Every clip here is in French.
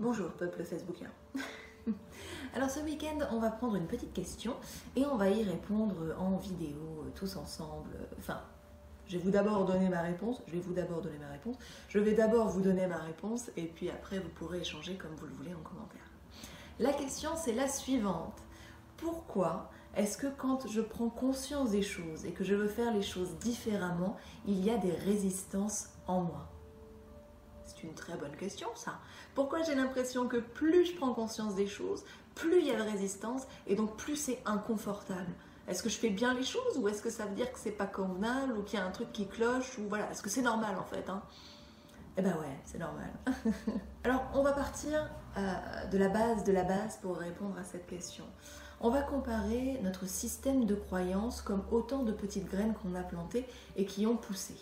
Bonjour peuple facebookien. Alors ce week-end, on va prendre une petite question et on va y répondre en vidéo tous ensemble. Enfin, je vais d'abord donner ma réponse. Je vais d'abord vous donner ma réponse et puis après vous pourrez échanger comme vous le voulez en commentaire. La question c'est la suivante. Pourquoi est-ce que quand je prends conscience des choses et que je veux faire les choses différemment, il y a des résistances en moi? C'est une très bonne question ça. Pourquoi j'ai l'impression que plus je prends conscience des choses, plus il y a de résistance et donc plus c'est inconfortable? Est-ce que je fais bien les choses ou est-ce que ça veut dire que c'est pas convenable ou qu'il y a un truc qui cloche ou voilà, est-ce que c'est normal en fait hein? Eh ben ouais, c'est normal. Alors on va partir de la base pour répondre à cette question. On va comparer notre système de croyances comme autant de petites graines qu'on a plantées et qui ont poussé.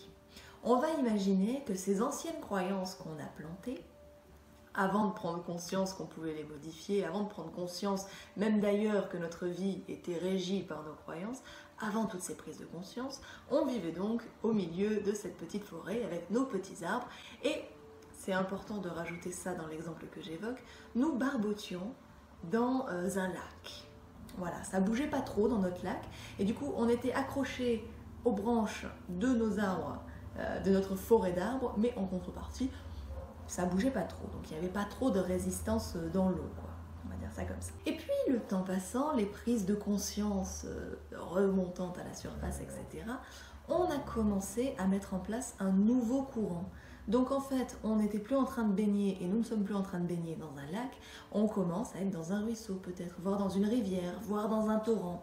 On va imaginer que ces anciennes croyances qu'on a plantées, avant de prendre conscience qu'on pouvait les modifier, avant de prendre conscience même d'ailleurs que notre vie était régie par nos croyances, avant toutes ces prises de conscience, on vivait donc au milieu de cette petite forêt avec nos petits arbres et, c'est important de rajouter ça dans l'exemple que j'évoque, nous barbotions dans un lac. Voilà, ça bougeait pas trop dans notre lac et du coup on était accrochés aux branches de nos arbres, de notre forêt d'arbres, mais en contrepartie, ça bougeait pas trop, donc il n'y avait pas trop de résistance dans l'eau, quoi. On va dire ça comme ça. Et puis le temps passant, les prises de conscience remontant à la surface, etc., on a commencé à mettre en place un nouveau courant. Donc en fait, on n'était plus en train de baigner, et nous ne sommes plus en train de baigner dans un lac, on commence à être dans un ruisseau peut-être, voire dans une rivière, voire dans un torrent.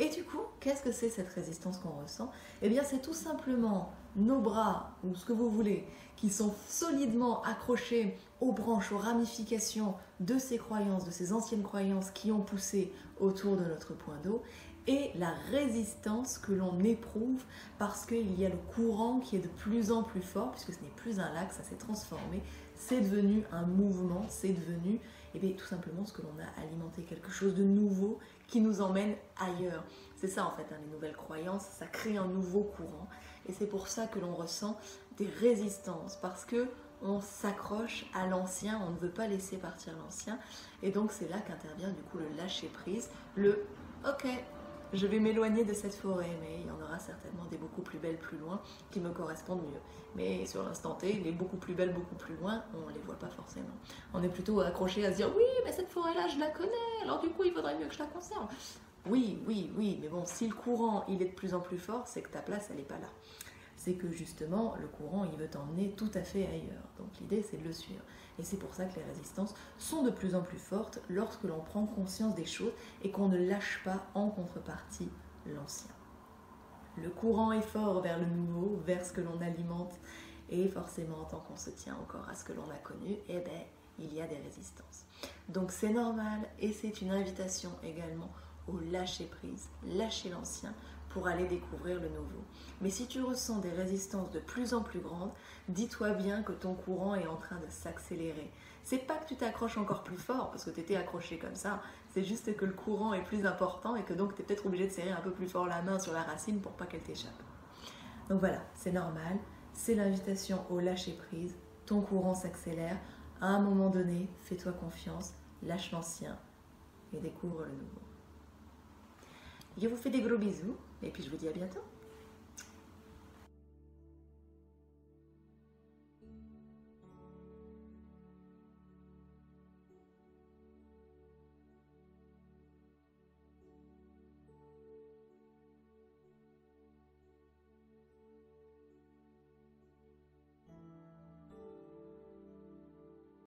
Et du coup, qu'est-ce que c'est cette résistance qu'on ressent? Eh bien, c'est tout simplement nos bras, ou ce que vous voulez, qui sont solidement accrochés aux branches, aux ramifications de ces croyances, de ces anciennes croyances qui ont poussé autour de notre point d'eau, et la résistance que l'on éprouve parce qu'il y a le courant qui est de plus en plus fort, puisque ce n'est plus un lac, ça s'est transformé, c'est devenu un mouvement, c'est devenu tout simplement ce que l'on a alimenté, quelque chose de nouveau qui nous emmène ailleurs. C'est ça en fait, hein, les nouvelles croyances, ça crée un nouveau courant. Et c'est pour ça que l'on ressent des résistances, parce que on s'accroche à l'ancien, on ne veut pas laisser partir l'ancien. Et donc c'est là qu'intervient du coup le lâcher prise, le « ok, je vais m'éloigner de cette forêt, mais il y en aura certainement des beaucoup plus belles plus loin qui me correspondent mieux. » Mais sur l'instant T, les beaucoup plus belles, beaucoup plus loin, on ne les voit pas forcément. On est plutôt accroché à se dire « oui, mais cette forêt-là, je la connais, alors du coup, il vaudrait mieux que je la conserve. » Oui, mais bon, si le courant, il est de plus en plus fort, c'est que ta place, elle n'est pas là. C'est que justement, le courant, il veut t'emmener tout à fait ailleurs. Donc l'idée, c'est de le suivre. Et c'est pour ça que les résistances sont de plus en plus fortes lorsque l'on prend conscience des choses et qu'on ne lâche pas en contrepartie l'ancien. Le courant est fort vers le nouveau, vers ce que l'on alimente. Et forcément, tant qu'on se tient encore à ce que l'on a connu, eh ben, il y a des résistances. Donc c'est normal et c'est une invitation également au lâcher prise, lâcher l'ancien pour aller découvrir le nouveau. Mais si tu ressens des résistances de plus en plus grandes, dis-toi bien que ton courant est en train de s'accélérer. C'est pas que tu t'accroches encore plus fort parce que tu étais accroché comme ça, c'est juste que le courant est plus important et que donc tu es peut-être obligé de serrer un peu plus fort la main sur la racine pour pas qu'elle t'échappe. Donc voilà, c'est normal, c'est l'invitation au lâcher prise, ton courant s'accélère, à un moment donné, fais-toi confiance, lâche l'ancien et découvre le nouveau. Je vous fais des gros bisous et puis je vous dis à bientôt.